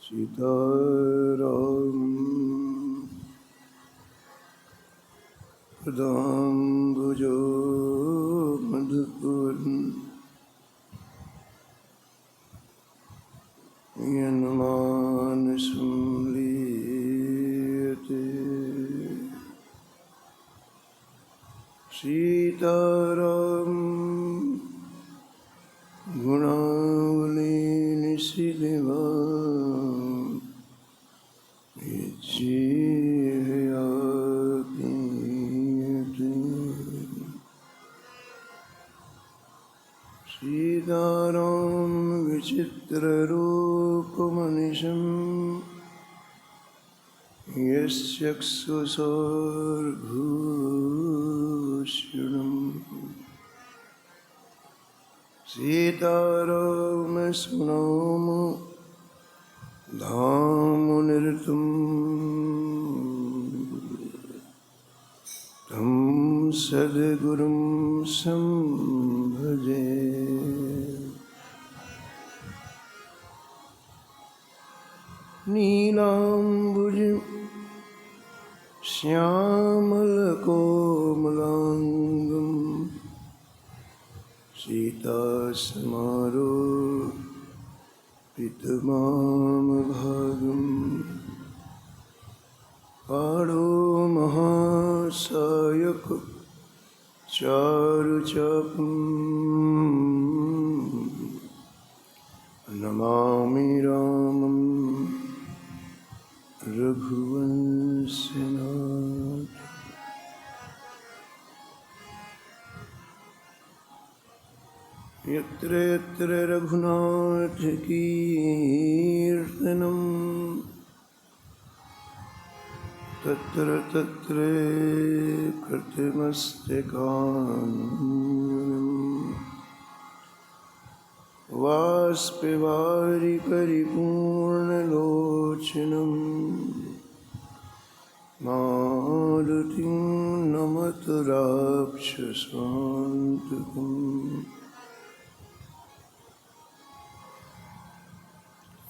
सीताराम पदाम्बुजो मधुपूर्ण यन्मानसं लीयते। सीताराम गुणावली निशिलिवा सीताराम विचित्ररूपमनिशम् यस्यक्षुषोर्भूषणम्। सीताराम सुनाम धामुनिरतम् तं सद्गुरुं संभजे। नीलाम्बुजं श्यामलकोमलाङ्गं सीतासमारोपितवामभागं पाणो महासायक चारुचापं नमामि रामं रघुवंशनाथं। यत्र यत्र रघुनाथ कीर्तनं तत्र तत्र कृतमस्तकाञ्जलिं वाष्पवारि परिपूर्णलोचनं मारुतिं नमत राक्षसान्तकम्।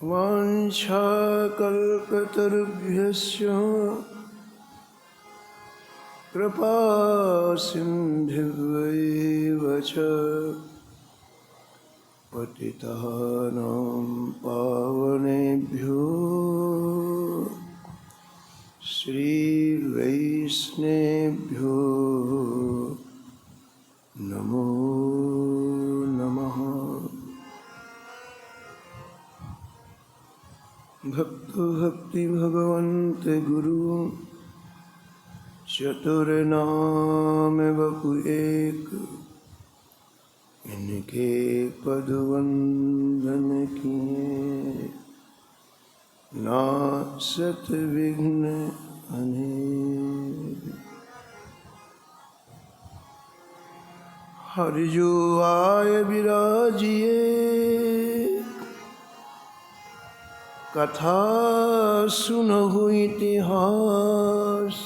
वाञ्छाकल्पतरुभ्यश्च कृपासिन्धुभ्यैव च पतितानां पावनेभ्यो श्रीवैष्णवेभ्यो नमो नमः। भक्तो भक्ति भगवन्त गुरु चतुर्नाम वपु एक, इनके पद वंदन किए नासत विघ्न अनेक। हरि जो आय विराजिए कथा सुनहु इतिहास,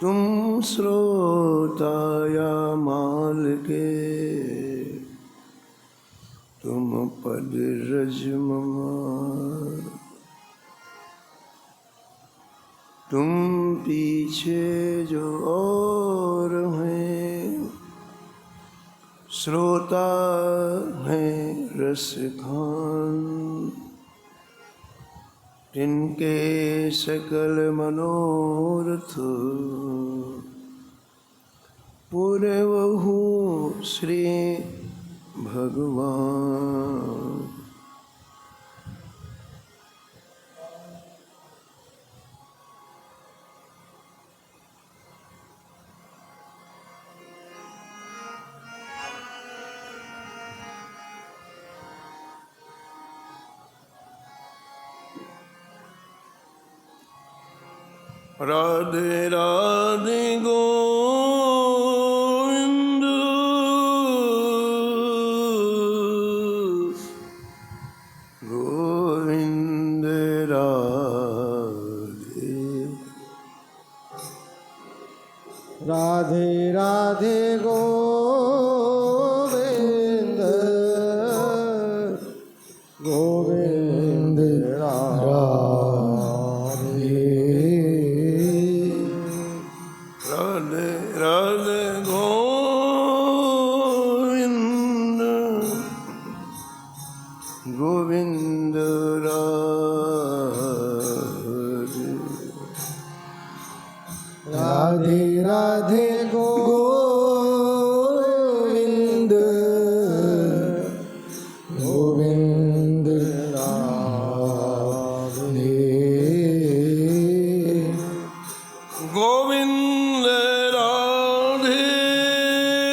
तुम श्रोता या माल के तुम पद रज ममार। तुम पीछे जो और हैं श्रोता हैं रसखान, तिनके सकल मनोरथ पूरे वहु श्री भगवान। राधे राधे गोविंद, गोविंद राधे। राधे राधे गोविंद गोविंद गोविंद राधे राधे राधे गोविंद गोविंद राधे राधे गोविंद गोविंद राधे गोविंद राधे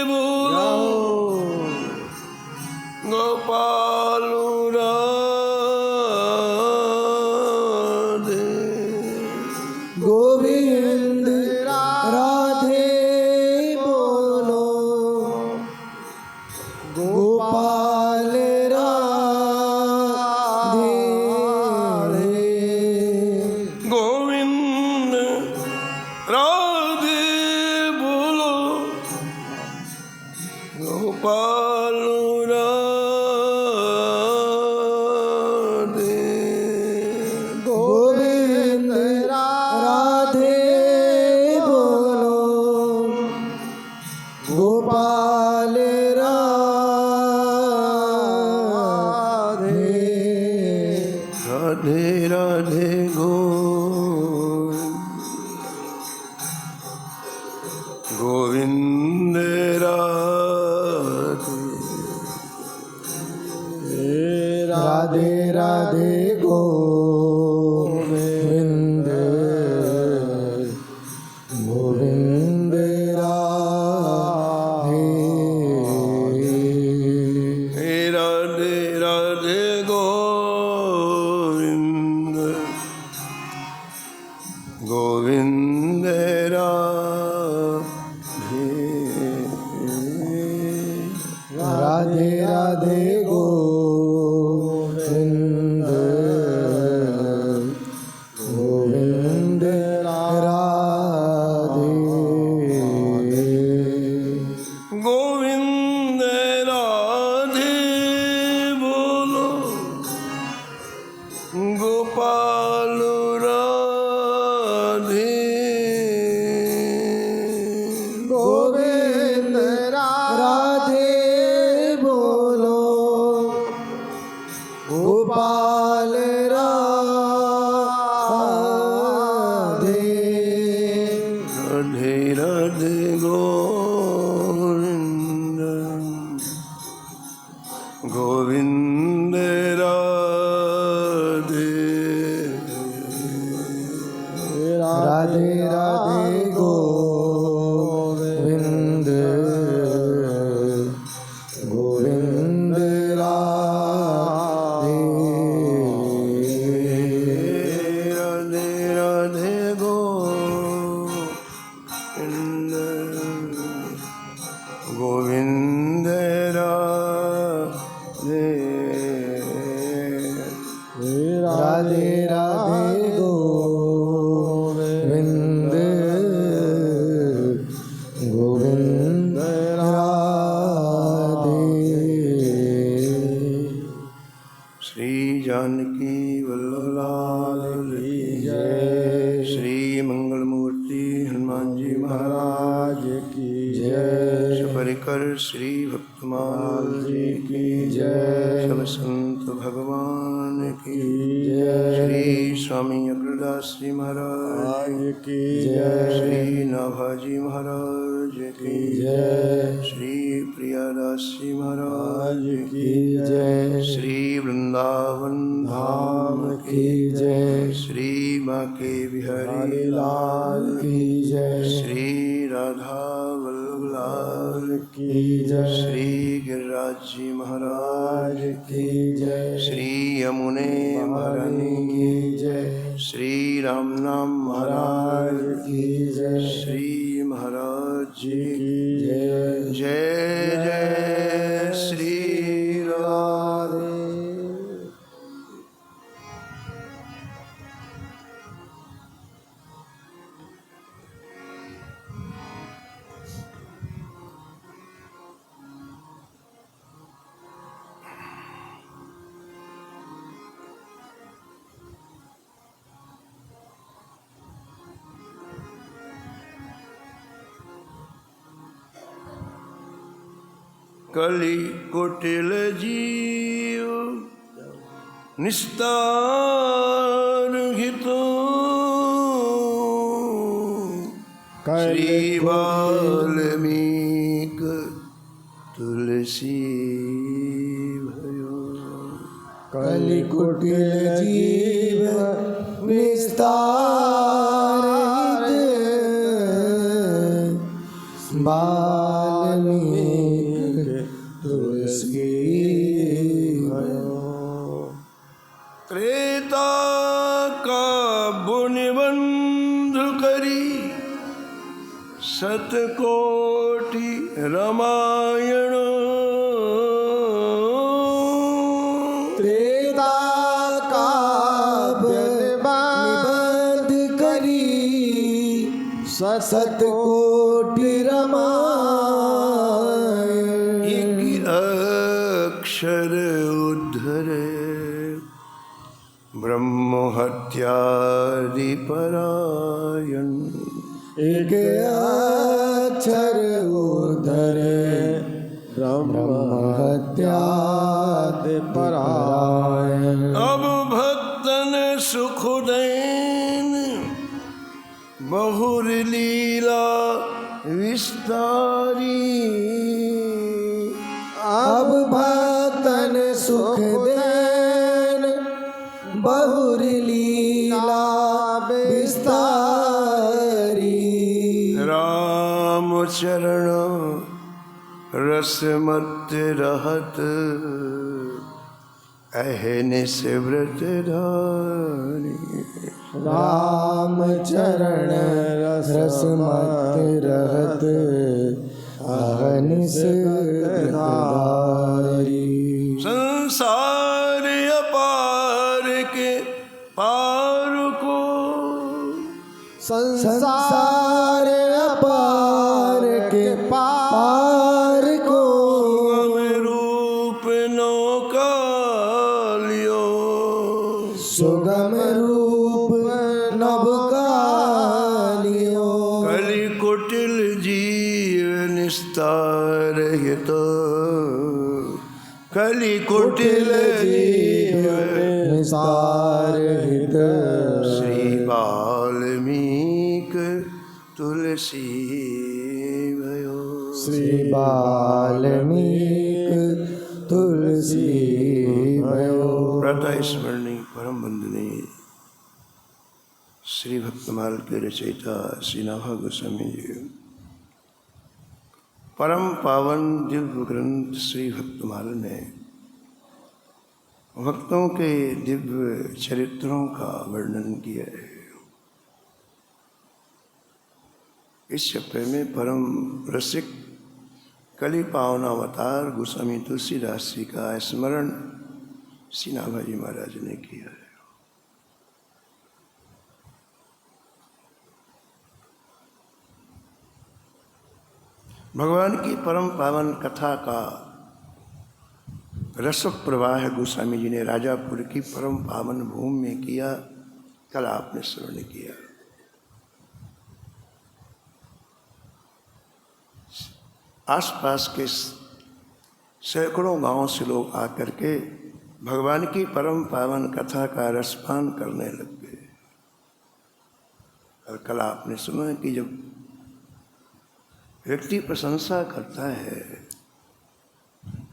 बोलो गोपाल राधे गोविंद राधे बोलो गोपाल राधे गोविंद राधे बोलो गोपाल राधे गोविंद राधे बोलो गोपाल राधे राधे राधे गोविंद राधे राधे राधे गोविंद गोविंद राधे राधे राधे गोविंद गोविंद राधे राधे गोविंद गोविंद राधे गोविंद राधे बोलो गोपाल राधे गोविंद राधे बोलो गोपाल राधे राधे राधे गोविंद गोविंद राधे राधे राधे गोविंद गोविंद राधे राधे राधे गोविंद गोविंद राधे राधे राधे गोविंद गोविंद राधे श्री जानकी वल्लभ लाल की जय। श्री मंगलमूर्ति हनुमान जी महाराज की जय सपरिकर श्री भक्तमाल जी की जय सब संत भगवान की जय श्री स्वामी अग्रदास जी महाराज की जय श्री नाभाजी महाराज की जय श्री प्रियादास जी महाराज की जय श्री वृंदावन धाम की जय श्री बांके बिहारी लाल की जय श्री राधा वल्लभ लाल की जय श्री गिरिराज जी महाराज की जय श्री यमुने महारानी की जय श्री राम नाम महाराज की जय श्री महाराज जी की जय जय जय श्री राधे। कलि कुटिल जीव निस्तार हितो श्री वाल्मीक तुलसी भयो। कलि कुटिल जीव निस्तार वाल्मीक तुलसी भयो। त्रेता का बुनिबंधु करी सतकोटि रामायण। त्रेता का निबंध करी सतकोटि रामायण। एक अक्षर उद्धरे ब्रह्म हत्यादि परायण। एक अक्षर उद्धरे ब्रह्म हत्यादि परायण। अब भक्तन सुख देन बहुर लीला विस्तारी। अब भक्तन सुख देन बहुर लीला विस्तारी। राम चरण रसमत रहत अहनिस व्रत धारी। राम चरण रसमत रहत अहनिस धारी। संसार अपार के पार को संसार अपार के पार को सुगम रूप नौका लियो। सुगम रूप नौका लियो। कलि कुटिल जीव निस्तार हितो। कलि कुटिल जीव निस्तार हित श्री वाल्मीक तुलसी भयो। श्री वाल्मीक तुलसी भयो। प्रातः स्मरणीय परम वंदनीय श्री भक्तमाल के रचयिता श्री नाभा गोस्वामी जी परम पावन दिव्य ग्रंथ श्री भक्तमाल में भक्तों के दिव्य चरित्रों का वर्णन किया है। इस चप्पे में परम रसिक कलि पावनावतार गोस्वामी तुलसीदास जी का स्मरण श्री नाभाजी महाराज ने किया है। भगवान की परम पावन कथा का रस प्रवाह गोस्वामी जी ने राजापुर की परम पावन भूमि में किया। कल आपने श्रवण किया। आसपास के सैकड़ों गांवों से लोग आकर के भगवान की परम पावन कथा का रसपान करने लग गए। और कल आपने सुना कि जब व्यक्ति प्रशंसा करता है,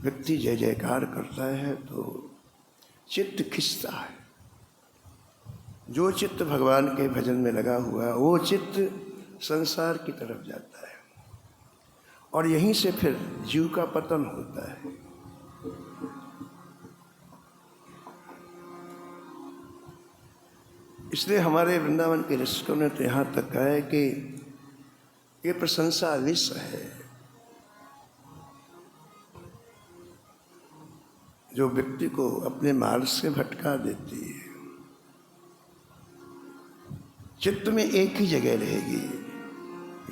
व्यक्ति जय जयकार करता है तो चित्त खिंचता है। जो चित्त भगवान के भजन में लगा हुआ है वो चित्त संसार की तरफ जाता है और यहीं से फिर जीव का पतन होता है। इसलिए हमारे वृंदावन के ऋषियों ने तो यहाँ तक कहा है कि ये प्रशंसा विष है जो व्यक्ति को अपने मार्ग से भटका देती है। चित्त में एक ही जगह रहेगी,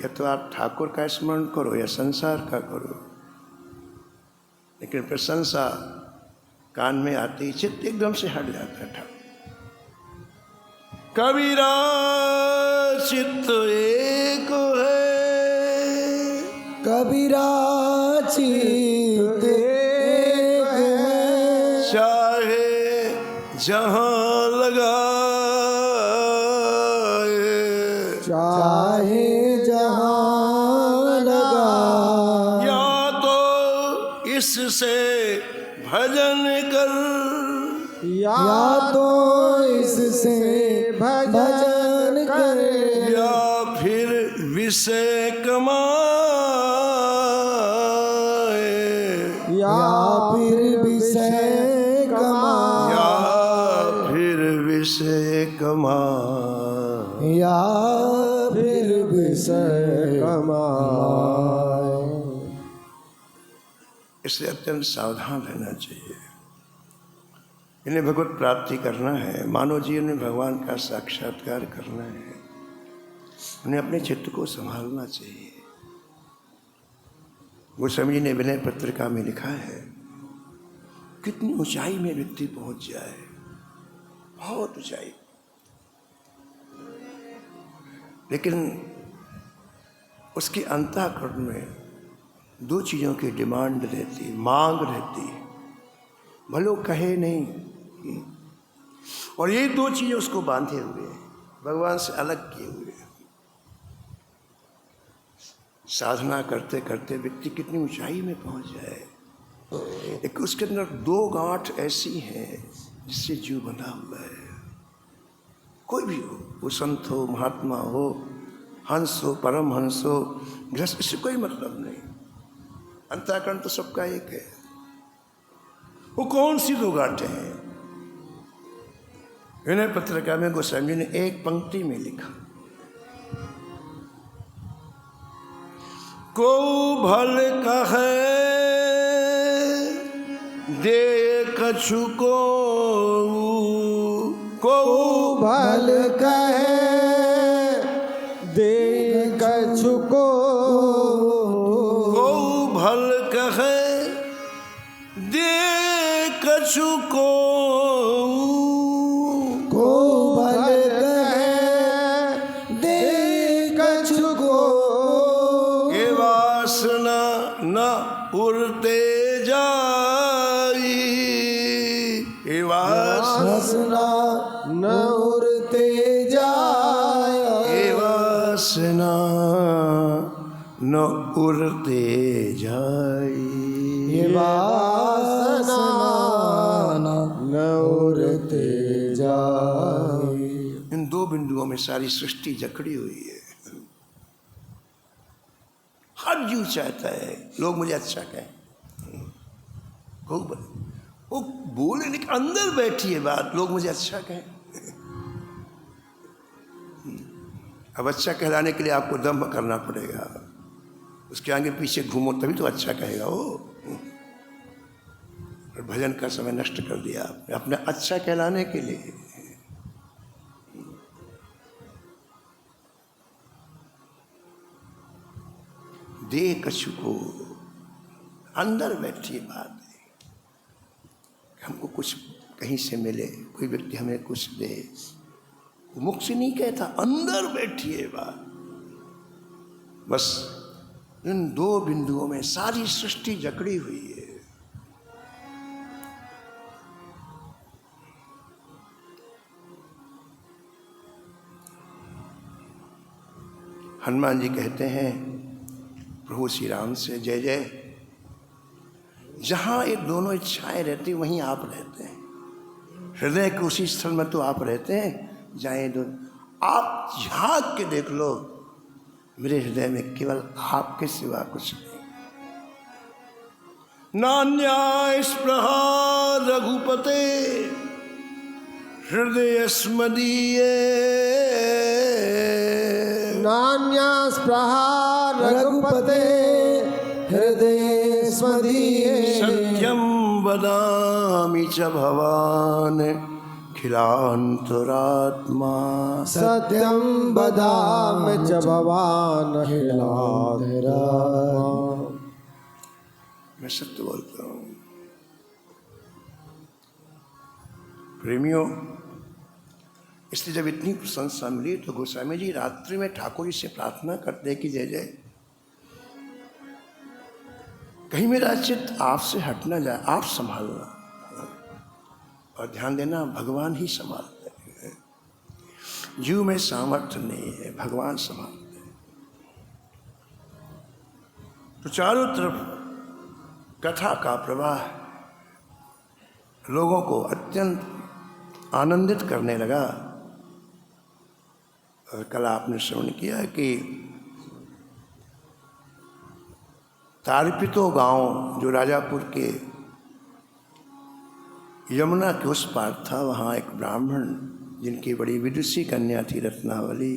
या तो आप ठाकुर का स्मरण करो या संसार का करो, लेकिन प्रशंसा कान में आते ही चित्त एकदम से हट जाता है। ठाकुर कबीरा चित्त एक है, कबीरा चित्त जहाँ लगाए, चाहे जहाँ लगा, या तो इससे भजन कर, या तो इससे भजन करे, या फिर विषय कमाए, या फिर विषय कमाए, या फिर विषय कमाए, या फिर विषय कमाए। इसलिए अत्यंत सावधान रहना चाहिए। इन्हें भगवत प्राप्ति करना है, मानव जीवन में भगवान का साक्षात्कार करना है, उन्हें अपने चित्त को संभालना चाहिए। गोस्वामी जी ने विनय पत्रिका में लिखा है, कितनी ऊंचाई में व्यक्ति पहुंच जाए, बहुत ऊंचाई, लेकिन उसके अंतःकरण में दो चीज़ों की डिमांड रहती, मांग रहती है, भलो कहे नहीं, और ये दो चीज़ें उसको बांधे हुए हैं, भगवान से अलग किए हुए हैं। साधना करते करते व्यक्ति कितनी ऊंचाई में पहुंच जाए, एक उसके अंदर दो गांठ ऐसी हैं जिससे जीव बंधा हुआ है। कोई भी हो, वो संत हो, महात्मा हो, हंस हो, परम हंस हो, गृहस्थ, इससे कोई मतलब नहीं। अंतःकरण तो सबका एक है। वो कौन सी दो गांठें हैं? विनय पत्रिका में गोस्वामी जी ने एक पंक्ति में लिखा, को भल कहे दे कछु को भल कहे दे कछु को भल कहे दे कछु को भल कहे दे कछु को ये वासना न उड़ते जाई, ये वासना न उड़ते जाए, ये वासना न उड़ते जाई, ये वासना न उड़ते जाए। इन दो बिंदुओं में सारी सृष्टि जकड़ी हुई है। हर जीव चाहता है लोग मुझे अच्छा कहें, वो बोले नहीं, अंदर बैठी है बात, लोग मुझे अच्छा कहें। अब अच्छा कहलाने के लिए आपको दम्भ करना पड़ेगा, उसके आगे पीछे घूमो तभी तो अच्छा कहेगा वो। और भजन का समय नष्ट कर दिया आपने अपने अच्छा कहलाने के लिए। दे कछु को, अंदर बैठी बात है, हमको कुछ कहीं से मिले, कोई व्यक्ति हमें कुछ दे, वो मुख से नहीं कहता, अंदर बैठी है बात। बस इन दो बिंदुओं में सारी सृष्टि जकड़ी हुई है। हनुमान जी कहते हैं प्रभु श्री राम से, जय जय, जहाँ ये दोनों इच्छाएं रहती वहीं आप रहते हैं, हृदय के उसी स्थल में तो आप रहते हैं जहाँ ये दोनों। आप झांक के देख लो, मेरे हृदय में केवल आपके सिवा कुछ नहीं। नान्या स्पृहा रघुपते हृदय स्मदीये, नान्या स्पृहा रघुपते हृदय स्मदीये, सत्यं वदामि च भवान् खिलान्तरात्मा, सत्यं वदामि च भवान् अखिलान्तरात्मा। मैं सत्य बोलता हूँ प्रेमियों। इसलिए जब इतनी प्रशंसा मिली तो गोस्वामी जी रात्रि में ठाकुर जी से प्रार्थना करते कि जय जय, कहीं मेरा चित्त आपसे हट ना जाए, आप संभालना। और ध्यान देना, भगवान ही संभालते हैं। जीव में सामर्थ्य नहीं है, भगवान संभालते हैं। तो चारों तरफ कथा का प्रवाह लोगों को अत्यंत आनंदित करने लगा। और कल आपने श्रवण किया कि तारपितो गांव जो राजापुर के यमुना के उस पार था, वहाँ एक ब्राह्मण जिनकी बड़ी विदुषी कन्या थी रत्नावली,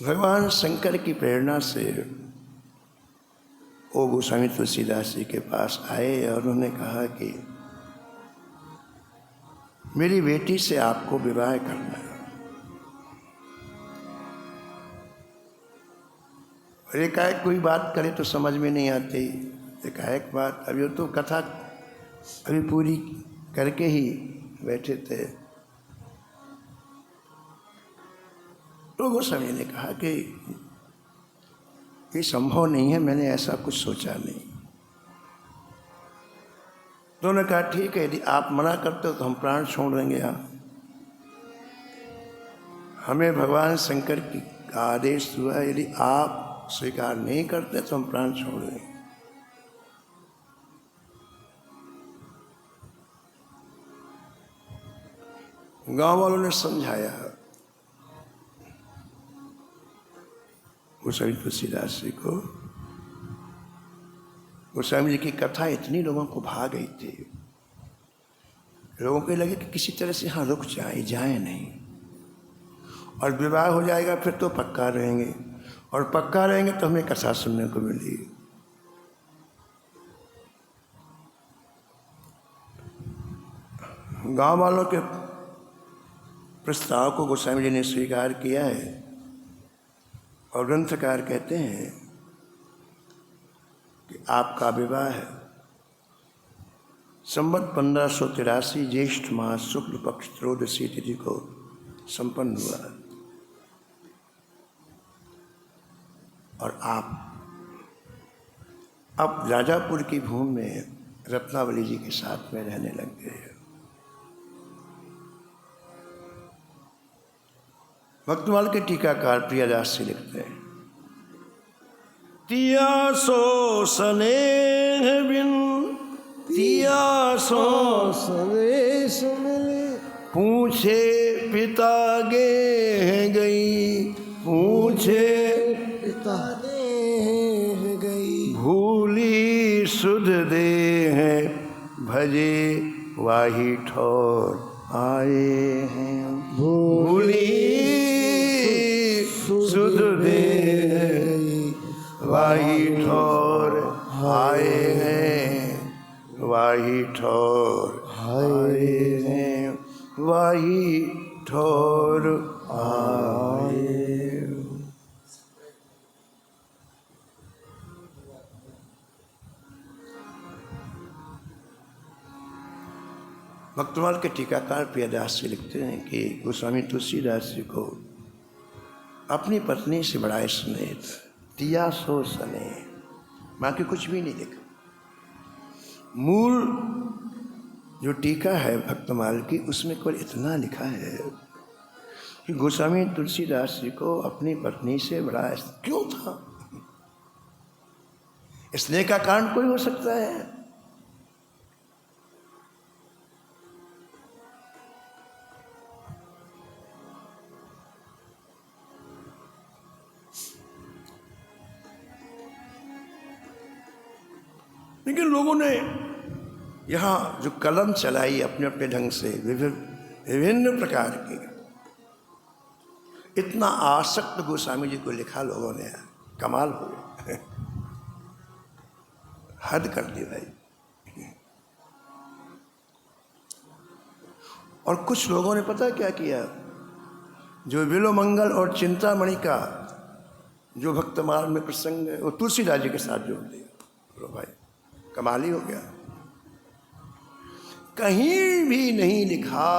भगवान शंकर की प्रेरणा से वो गोस्वामी तुलसीदास जी के पास आए और उन्होंने कहा कि मेरी बेटी से आपको विवाह करना है। और एकाएक कोई बात करे तो समझ में नहीं आती, एकाएक बात। अभी तो कथा अभी पूरी करके ही बैठे थे, तो गोस्वामी ने कहा कि ये संभव नहीं है, मैंने ऐसा कुछ सोचा नहीं। तो उन्होंने कहा ठीक है, यदि आप मना करते हो तो हम प्राण छोड़ देंगे। यहाँ हमें भगवान शंकर की का आदेश हुआ, यदि आप स्वीकार नहीं करते तो हम प्राण छोड़ देंगे। गांव वालों ने समझाया गोस्वामी तुलसीदास जी को। गोस्वामी जी की कथा इतनी लोगों को भा गई थी, लोगों को लगे कि किसी तरह से यहाँ रुक जाए नहीं, और विवाह हो जाएगा फिर तो पक्का रहेंगे, और पक्का रहेंगे तो हमें कथा सुनने को मिलेगी। गांव वालों के प्रस्ताव को गोस्वामी जी ने स्वीकार किया है। और ग्रंथकार कहते हैं कि आपका विवाह संवत 1583 ज्येष्ठ मास शुक्ल पक्ष त्रयोदशी तिथि को संपन्न हुआ। और आप अब राजापुर की भूमि में रत्नावली जी के साथ में रहने लग गए। भक्तमाल के टीकाकार प्रियदास जी लिखते हैं, तिया सो स्नेह बिन तिया सो संदेश मिले, पूछे पिता गे गई, पूछे पिता ने गई, भूली सुध दे हैं, भजे वाही ठौर आए हैं। भूली सुध दे वाही ठौर आए हैं, वाही ठौर आए हैं, वाही ठौर आए। भक्तमाल के टीकाकार प्रियदास जी लिखते हैं कि गोस्वामी तुलसीदास जी को अपनी पत्नी से बड़ा स्नेह था। तिया सो स्नेह, बाकी कुछ भी नहीं लिखा। मूल जो टीका है भक्तमाल की, उसमें केवल इतना लिखा है कि गोस्वामी तुलसीदास जी को अपनी पत्नी से बड़ा क्यों था। स्नेह का कारण कोई हो सकता है, लेकिन लोगों ने यहाँ जो कलम चलाई अपने अपने ढंग से विभिन्न प्रकार की, इतना आसक्त गोस्वामी जी को लिखा लोगों ने, कमाल हो गया, हद कर दी भाई। और कुछ लोगों ने पता क्या किया, जो विलोमंगल और चिंतामणि का जो भक्तमाल में प्रसंग है वो तुलसीदास जी के साथ जोड़ दिया। लो भाई, कमाल ही हो गया। कहीं भी नहीं लिखा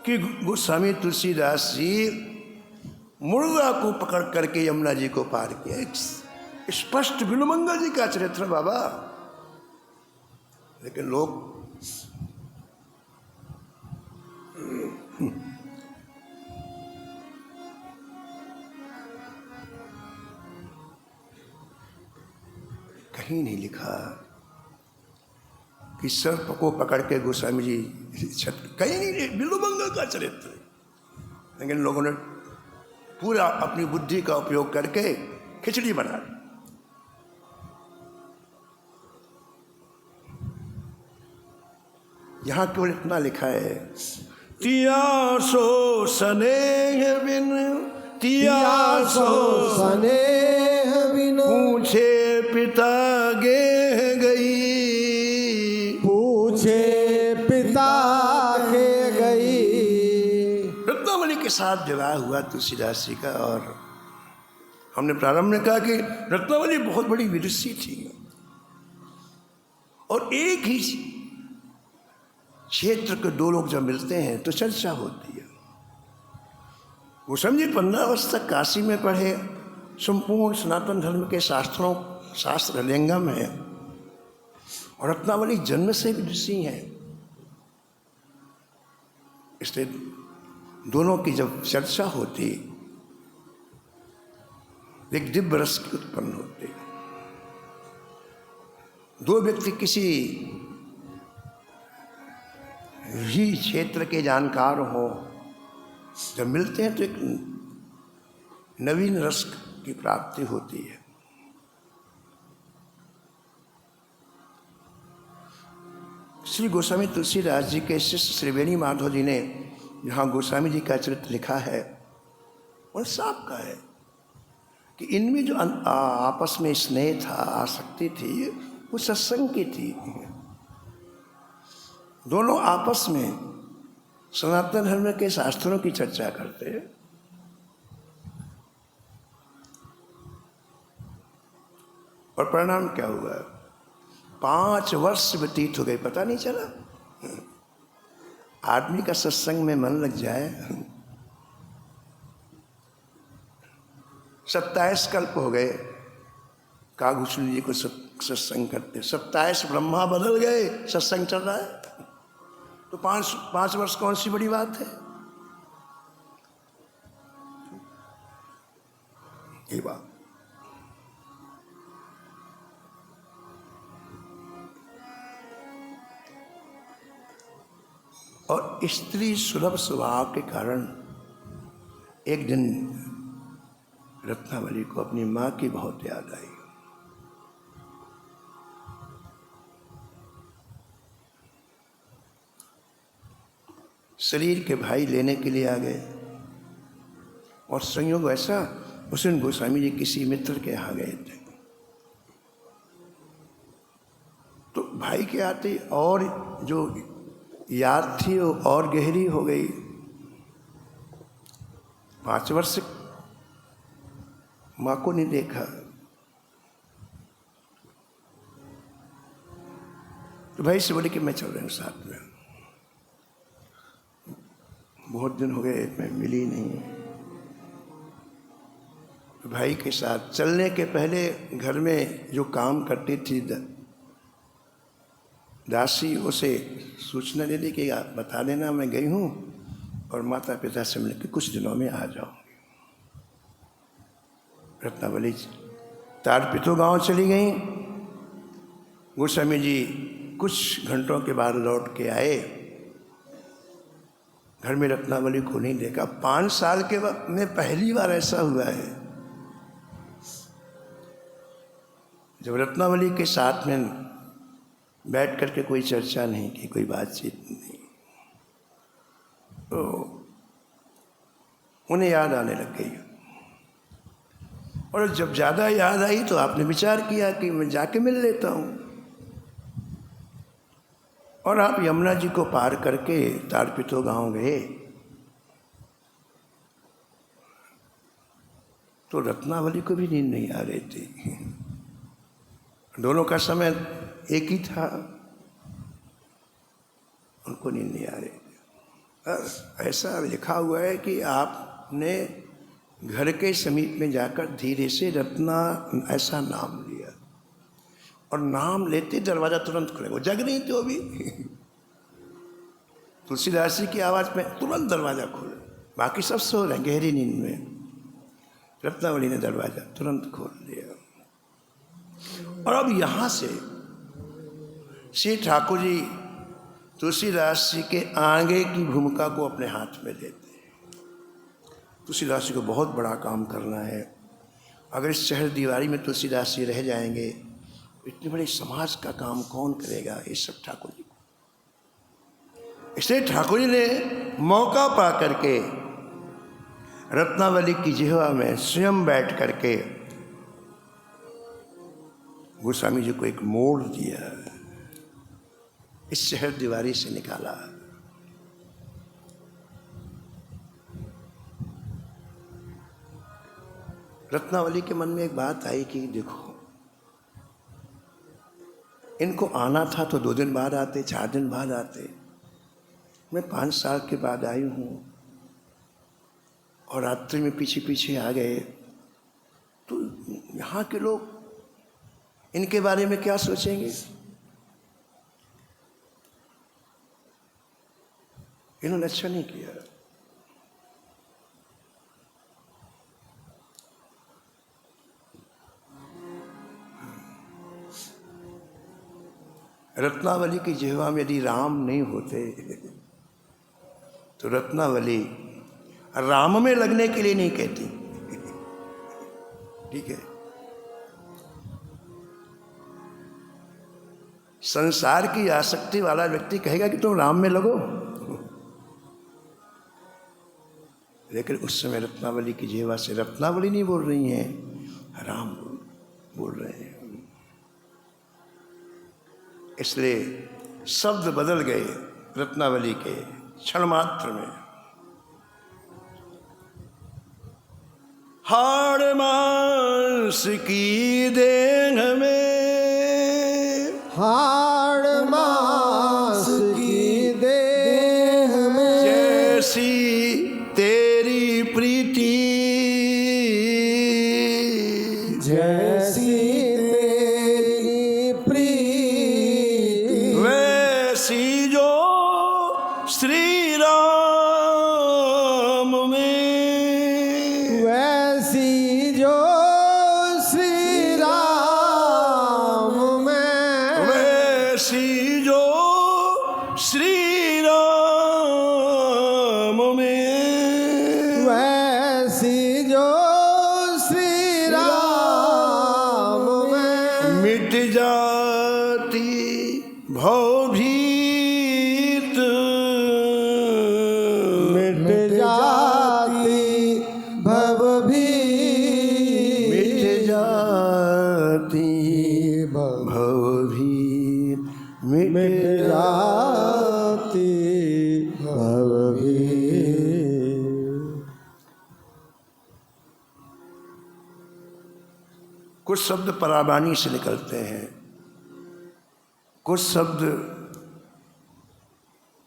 कि गोस्वामी तुलसीदास जी मुर्गा को पकड़ करके यमुना जी को पार किया। स्पष्ट बिल्वमंगल जी का चरित्र बाबा, लेकिन लोग कहीं नहीं लिखा कि सर्प को पकड़ के गोस्वामी जी कहीं नहीं, बिल्वमंगल का चरित्र। लेकिन लोगों ने पूरा अपनी बुद्धि का उपयोग करके खिचड़ी बना दी। यहां केवल इतना लिखा है, तियासो स्नेह बिन, तियासो स्नेह बिन पूछे पिता गेह गई, पूछे पिता के गई। रत्नावली के साथ विवाह हुआ तुलसीदास जी का। और हमने प्रारंभ में कहा कि रत्नावली बहुत बड़ी विदुषी थी और एक ही क्षेत्र के दो लोग जब मिलते हैं तो चर्चा होती है। वो समझे 15 वर्ष तक काशी में पढ़े, संपूर्ण सनातन धर्म के शास्त्र हृदयंगम है, और रत्नावली जन्म से विदुषी हैं। इसलिए दोनों की जब चर्चा होती एक दिव्य रस की उत्पन्न होती। दो व्यक्ति किसी ही क्षेत्र के जानकार हो, जब मिलते हैं तो एक नवीन रस की प्राप्ति होती है। श्री गोस्वामी तुलसीदास जी के शिष्य श्रीवेणी माधव जी ने जहाँ गोस्वामी जी का चरित्र लिखा है, और साफ का है कि इनमें जो आपस में स्नेह था, आसक्ति थी, वो सत्संग की थी। दोनों आपस में सनातन धर्म के शास्त्रों की चर्चा करते। और परिणाम क्या हुआ? 5 वर्ष व्यतीत हो गए, पता नहीं चला। आदमी का सत्संग में मन लग जाए, 27 कल्प हो गए कागभूषण जी को सत्संग करते। 27 ब्रह्मा बदल गए, सत्संग चल रहा है। तो 5 वर्ष कौन सी बड़ी बात है? ये बात। और स्त्री सुलभ स्वभाव के कारण एक दिन रत्नावली को अपनी माँ की बहुत याद आई। शरीर के भाई लेने के लिए आ गए, और संयोग ऐसा उस दिन गोस्वामी जी किसी मित्र के यहाँ गए थे। तो भाई के आते और जो याद थी वो और गहरी हो गई। 5 वर्ष माँ को नहीं देखा, तो भाई से बोले कि मैं चल रहा हूँ साथ में। बहुत दिन हो गए, मैं मिली नहीं। तो भाई के साथ चलने के पहले घर में जो काम करती थी दासी, उसे सूचना दे दी कि आप बता देना मैं गई हूँ और माता पिता से मिलकर कुछ दिनों में आ जाऊँगी। रत्नावली तारपितो गांव चली गई। गोस्वामी जी कुछ घंटों के बाद लौट के आए। घर में रत्नावली को नहीं देखा। 5 साल के वक्त में पहली बार ऐसा हुआ है जब रत्नावली के साथ में बैठ करके कोई चर्चा नहीं की, कोई बातचीत नहीं। तो उन्हें याद आने लग गई, और जब ज़्यादा याद आई तो आपने विचार किया कि मैं जाके मिल लेता हूँ। और आप यमुना जी को पार करके तारपितो गांव गए। तो रत्नावली को भी नींद नहीं आ रही थी। दोनों का समय एक ही था, उनको नींद नहीं आ रही थी। ऐसा लिखा हुआ है कि आपने घर के समीप में जाकर धीरे से रत्ना ऐसा नाम लिया, और नाम लेते दरवाजा तुरंत खुले। वो जग नहीं थे वो भी। तुलसीदास जी की आवाज में तुरंत दरवाजा खोले, बाकी सब सो रहे गहरी नींद में, रत्नावली ने दरवाजा तुरंत खोल दिया। और अब यहां से श्री ठाकुर जी तुलसीदास जी के आगे की भूमिका को अपने हाथ में लेते। तुलसीदास जी को बहुत बड़ा काम करना है। अगर इस शहर दीवारी में तुलसीदास जी रह जाएंगे, इतने बड़े समाज का काम कौन करेगा? ये सब ठाकुर जी को। इसलिए ठाकुर जी ने मौका पा करके रत्नावली की जिह्वा में स्वयं बैठ करके गोस्वामी जी को एक मोड़ दिया, इस शहर दीवारी से निकाला। रत्नावली के मन में एक बात आई कि देखो, इनको आना था तो 2 दिन बाद आते, 4 दिन बाद आते। मैं 5 साल के बाद आई हूँ और रात्रि में पीछे पीछे आ गए, तो यहाँ के लोग इनके बारे में क्या सोचेंगे? इन्होंने अच्छा नहीं किया। रत्नावली की जिह्वा में यदि राम नहीं होते तो रत्नावली राम में लगने के लिए नहीं कहती। ठीक है, संसार की आसक्ति वाला व्यक्ति कहेगा कि तुम राम में लगो, लेकिन उस समय रत्नावली की जिह्वा से रत्नावली नहीं बोल रही हैं, राम बोल रहे हैं। इसलिए शब्द बदल गए रत्नावली के क्षण मात्र में। हाड़ मांस की देह में, हाड़ मांस की देह में, जैसी तेरी प्रीति, जैसी तेरी प्रीति, वैसी जो श्री राम में, वैसी जो श्री राम में, वैसी जो श्री राम में, वैसी जो श्री राम में, मिट जाती भवभीत, मिट जाती भवभीत, मिट जाती भवभीत, मिट जाती भवभीत। कुछ शब्द पराबानी से निकलते हैं, कुछ शब्द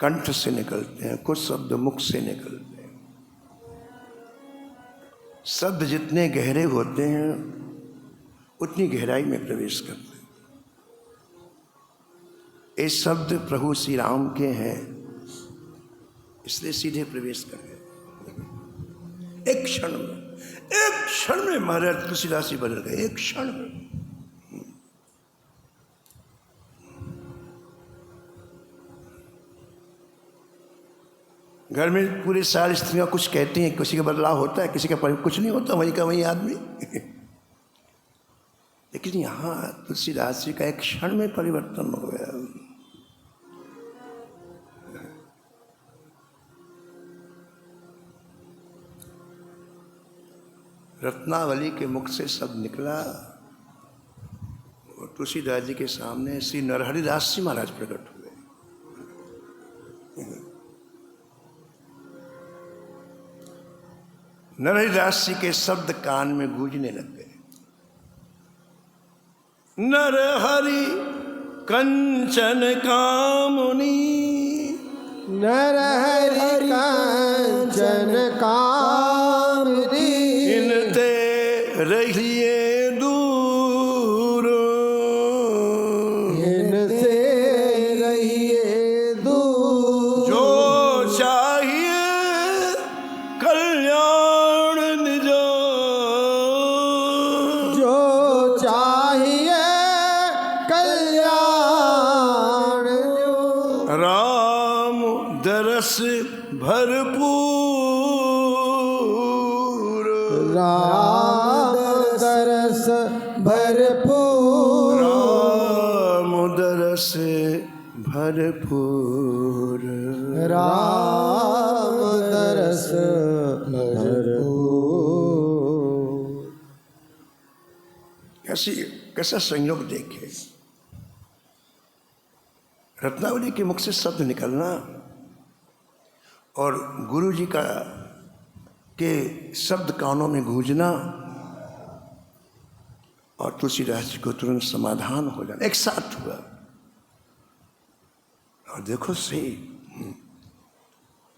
कंठ से निकलते हैं, कुछ शब्द मुख से निकलते हैं। शब्द जितने गहरे होते हैं उतनी गहराई में प्रवेश करते हैं। ये शब्द प्रभु श्री राम के हैं, इसलिए सीधे प्रवेश कर गए। एक क्षण में महाराज तुलसीदास जी बदल गए, एक क्षण में। घर में पूरे सारी स्त्रियां कुछ कहती हैं, किसी का बदलाव होता है, किसी का कुछ नहीं होता, वही का वही आदमी। लेकिन यहाँ तुलसीदास जी का एक क्षण में परिवर्तन हो गया। रत्नावली के मुख से शब्द निकला और तुलसीदास जी के सामने श्री नरहरिदास जी महाराज प्रकट हुए। नरहरिदास जी के शब्द कान में गूंजने लग गए। नरहरि कंचन कामुनी, नरहरि कंचन कामनी, रहिए दूर, इनसे रहिए दूर। जो चाहिए कल्याण निज, जो चाहिए कल्याण, राम दरस भरपूर, राम दरस भरपूर, राम दरस भरपूर, राम दरस भरपूर। कैसा संयोग देखे, रत्नावली के मुख से शब्द निकलना और गुरु जी का के शब्द कानों में गूंजना और तुलसीदास जी को तुरंत समाधान हो जाना एक साथ हुआ। और देखो सही,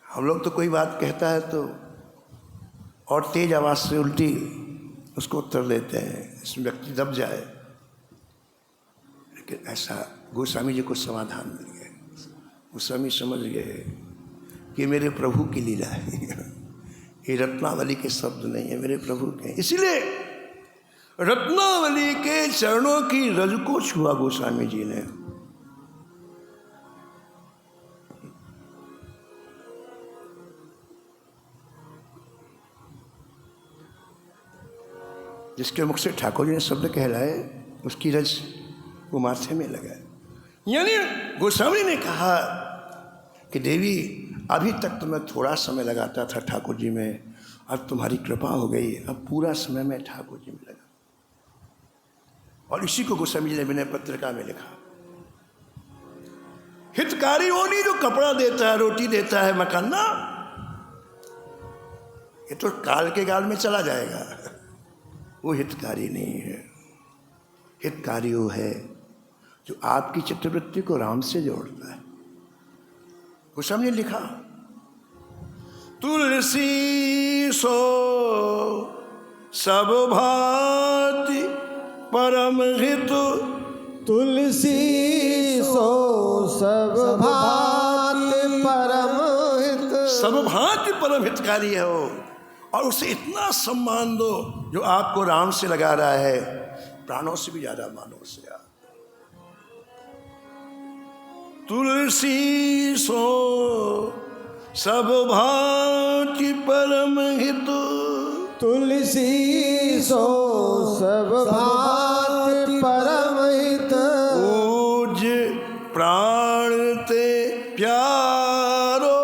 हम लोग तो कोई बात कहता है तो और तेज आवाज से उल्टी उसको उत्तर देते हैं, इसमें व्यक्ति दब जाए, लेकिन ऐसा गोस्वामी जी को समाधान मिल गया। गोस्वामी समझ गए कि मेरे प्रभु की लीला है, ये रत्नावली के शब्द नहीं है, मेरे प्रभु के। इसीलिए रत्नावली के चरणों की रज को छुआ गोस्वामी जी ने। जिसके मुख से ठाकुर जी ने शब्द कहलाए, उसकी रज वो माथे में लगाए। यानी गोस्वामी ने कहा कि देवी, अभी तक तो मैं थोड़ा समय लगाता था ठाकुर जी में, अब तुम्हारी कृपा हो गई, अब पूरा समय मैं ठाकुर जी में लगा। और इसी को गोस्वामी जी ने विनय पत्रिका में लिखा, हितकारी वो नहीं जो कपड़ा देता है, रोटी देता है, मकान ना, ये तो काल के गाल में चला जाएगा, वो हितकारी नहीं है। हितकारी वो है जो आपकी चित्तवृत्ति को राम से जोड़ता है। गोस्वामी ने लिखा, तुलसी सो सब भांति परम हित, तुलसी सो सब भांति परम हित, सब भांति परम हितकारी है वो। और उसे इतना सम्मान दो जो आपको राम से लगा रहा है, प्राणों से भी ज्यादा मानो उसे आप। तुलसी सो सब भांति परम हित, तुलसी सो सब भांति परम हित, पूज प्राण ते प्यारो,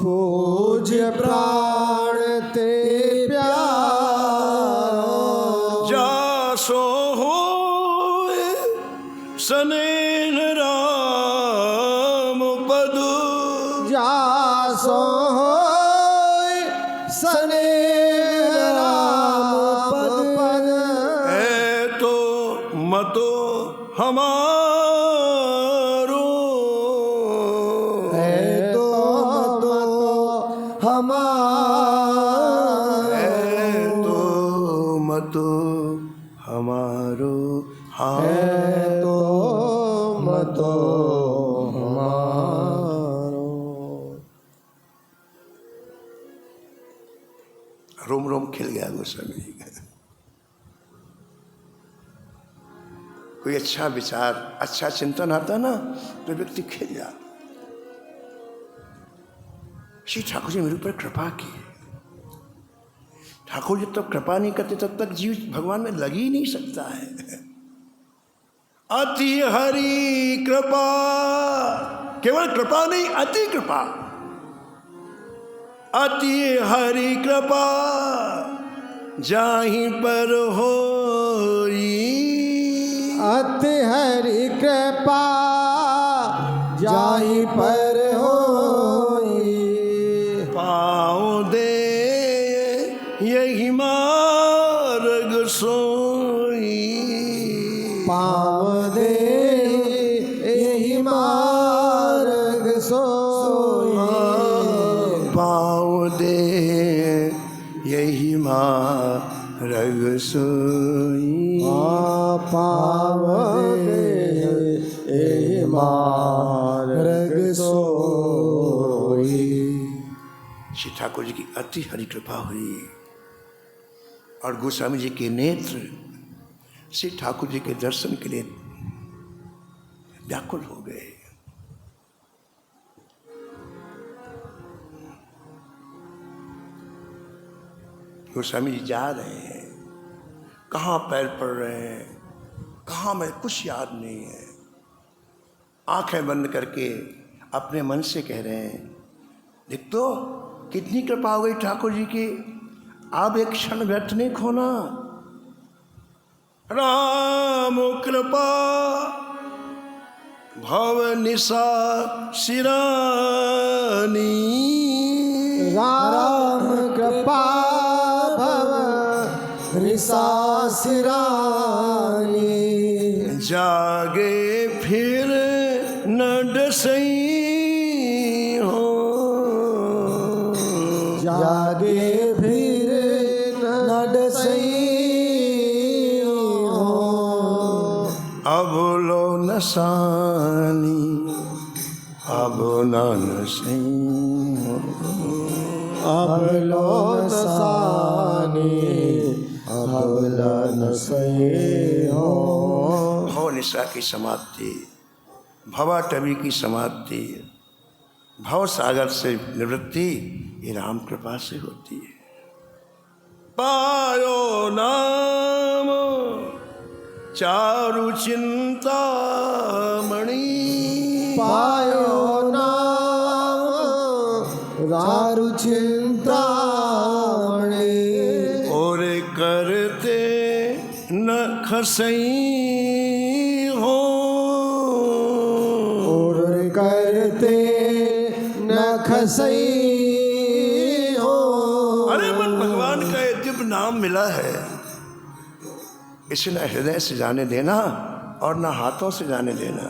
पूज्य प्राण ते प्यारो, जासो होए सनेह राम पद, जासो होय सनेह राम पद, है तो मतो हमारो, है तो हमारो, है तो मतो हमारो, हाँ है तो मतो हमारो। रोम रोम खिल गया गोस्वामी जी का। कोई अच्छा विचार, अच्छा चिंतन आता ना तो व्यक्ति खिल जाता। श्री ठाकुर जी मेरे ऊपर कृपा की। ठाकुर जी तब कृपा नहीं करते तब तक जीव भगवान में लग ही नहीं सकता है। अति हरि कृपा, केवल कृपा नहीं, अति कृपा। अति हरि कृपा जाहि पर होई, अति हरि कृपा जाहि पर होई, पाँव दे यही मार्ग सोई, पाँव दे यही मार्ग सोई, पाँव दे यही मार्ग सोई। पावगे एहि मार्ग सोई। श्री ठाकुर जी की अति हरि कृपा हुई और गोस्वामी जी के नेत्र श्री ठाकुर जी के दर्शन के लिए व्याकुल हो गए। गोस्वामी जी जा रहे हैं, कहाँ पैर पड़ रहे हैं, कहाँ में कुछ याद नहीं है। आंखें बंद करके अपने मन से कह रहे हैं, देख तो कितनी कृपा हो गई ठाकुर जी की, अब एक क्षण व्यर्थ नहीं खोना। राम कृपा भव निशा शिरानी। राम कृपा भव निशा शिरानी। जागे फिर न डसई हो। जागे फिर न डसई हो। अब लो नसानी अब न नसई हो। अब लो नसानी अब न सही हो। भव निशा की समाप्ति, भवाटवी की समाप्ति, भव सागर से निवृत्ति ये राम कृपा से होती है। पायो नाम चारु चिंतामणि। पायो नाम चारु चिंतामणि। और करते न खसई हो। और करते न खसई हो। अरे मन भगवान का ये दिव्य नाम मिला है, इसे न हृदय से जाने देना और न हाथों से जाने देना।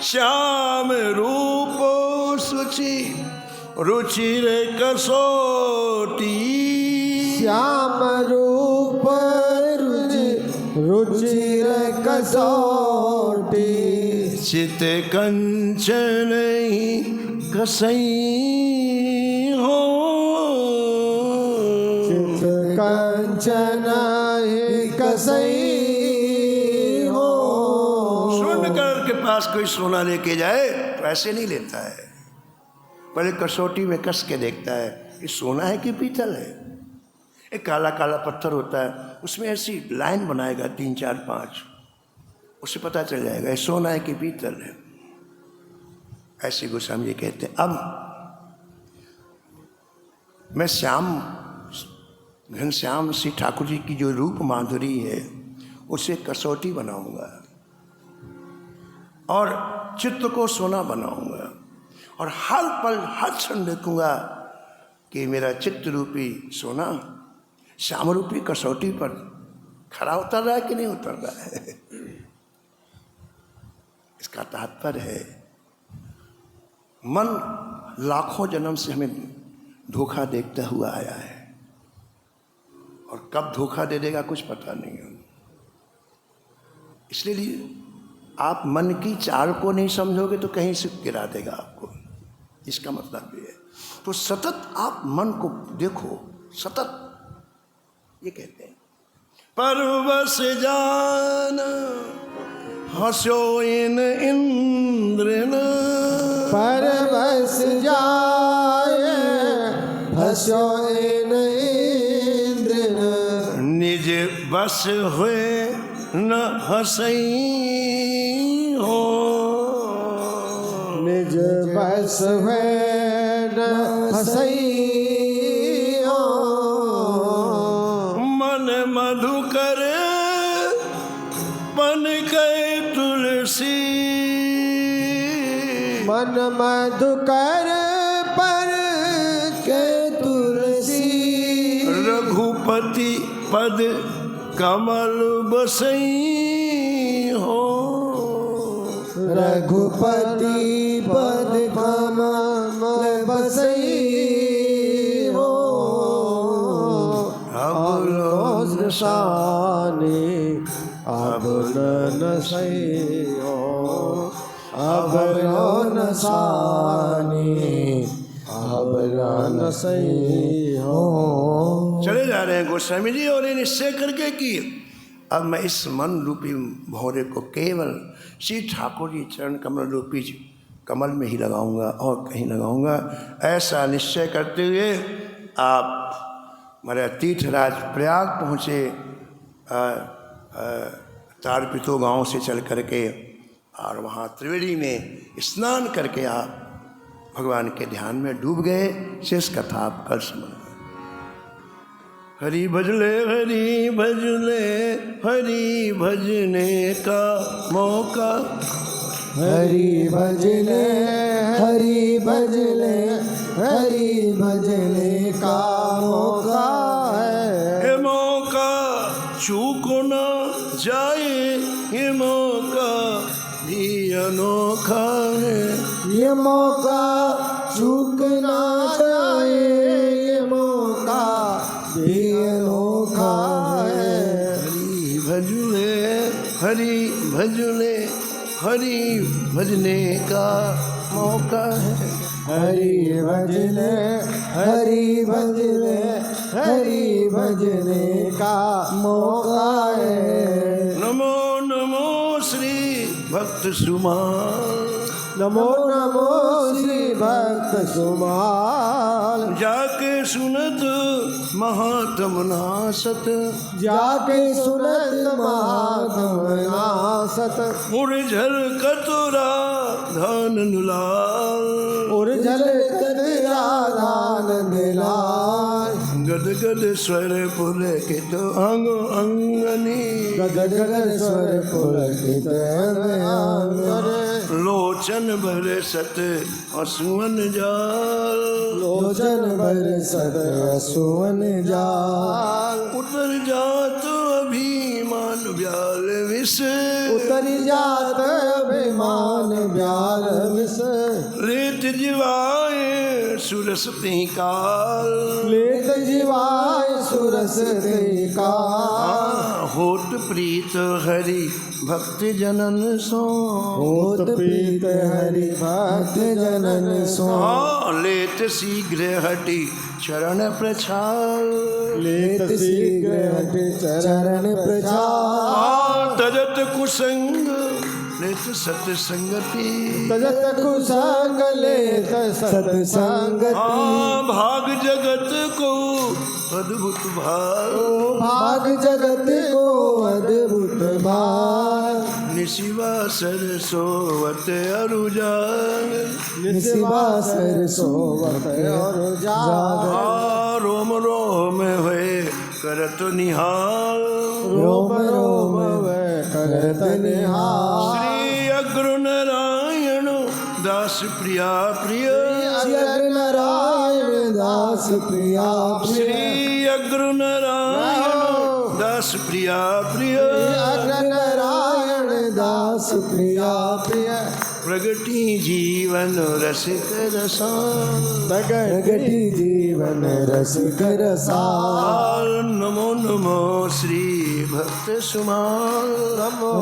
श्याम रूप सुचि रुचिर कसोटी। श्याम रूप रुचिर कसोटी। चित कंचन कसई हो। चित कंचन कसई हो। स्वर्णकार के पास कोई सोना लेके जाए तो ऐसे नहीं लेता है, पहले कसौटी में कस के देखता है ये सोना है कि पीतल है। एक काला काला पत्थर होता है, उसमें ऐसी लाइन बनाएगा 3 4 5, उससे पता चल जाएगा ये सोना है कि पीतल है। ऐसे गोस्वामी जी कहते हैं अब मैं श्याम घनश्याम श्री ठाकुर जी की जो रूप माधुरी है उसे कसौटी बनाऊंगा और चित्त को सोना बनाऊंगा और हर पल हर क्षण देखूंगा कि मेरा चित्त रूपी सोना श्याम रूपी कसौटी पर खरा उतर रहा है कि नहीं उतर रहा है। इसका तात्पर्य है मन लाखों जन्म से हमें धोखा देखता हुआ आया है और कब धोखा दे देगा कुछ पता नहीं है। इसलिए आप मन की चाल को नहीं समझोगे तो कहीं से गिरा देगा आपको, इसका मतलब ये है। तो सतत आप मन को देखो, सतत ये कहते हैं परवश जान हंसो इन इंद्र न। परवश जाए हंसो इन इंद्र न। निज बस हुए न हंसई हो। निज बस हुए न हंसई हो। मन मधुकर बन गए तुलसी। मन मधुकर पर के तुलसी। रघुपति पद कमल बसई हो। रघुपति पद कमल बसई हो। अब लो बरसाने अब न सही हो, अब न साने अब न सही हो। चले जा रहे हैं गोस्वामी जी, और ये निश्चय करके कि अब मैं इस मन रूपी भौरे को केवल श्री ठाकुर जी चरण कमल रूपी कमल में ही लगाऊंगा और कहीं लगाऊंगा। ऐसा निश्चय करते हुए आप हमारे तीर्थराज प्रयाग पहुँचे, तारपितो गांव से चल करके, और वहाँ त्रिवेणी में स्नान करके आप भगवान के ध्यान में डूब गए। शेष कथा आप कल समझ। हरि भजले हरि भजले हरि भजने का मौका, हरि भजले हरि भजले हरि भजने का मौका है। ये मौका चूको न जाए, ये मौका भी अनोखा है। ये मौका चूक ना जाए, ये मौका भी अनोखा है। हरि भजले हरि भजले हरि भजने का मौका है। हरि भजले हरि भजले हरि भजने का मौका है। नमो नमो श्री भक्त सुमाल, नमो नमो श्री भक्त सुमाल। जाके सुनत महात्म नासत, जाके सुनत महात्म नासत। मुरझल कतुरा धन नुलाल, उर्जल कतरा धान दिलाल। गद गद स्वर पुलकित अंग अंगनी, गद गद स्वर पुलकित अंगन। लोचन बरसत असुवन जाल, लोचन बरसत असुवन जाल। उतर जात अभिमान ब्याल विष, उतर जात अभिमान ब्याल विष। लेत जिवाए सुरस तिहि काल, लेत जीवाय सुरस ते काल। होत प्रीत हरि भक्त जनन सो, होत प्रीत हरि भक्त जनन सो। लेत शीघ्र हटि चरण प्रछाल, लेत शीघ्र हट चरण प्रछाल। तजत कुसंग लेत सत्संगति, तजत कुसंग लेत सत्संगति। भाग जगत को अद्भुत भाग, भाग जगत को अद्भुत भाग। निशिवासर सोवत अरुजाग, निशिवासर सोवत अरुजाग। रोम रोम हुए करत निहाल, रोम रोम वे करत निहाल। श्री अग्र नारायण दास प्रिया प्रिय, श्री अग्र नारायण दास प्रिया प्रिय। श्री अग्र नारायण दास प्रिया प्रिय। अग्र नारायण दास प्रिया प्रिय। प्रगति जीवन रसिक रसान, प्रगति जीवन रसिक रसाल। नमो नमो श्री भक्त सुमाल, नमो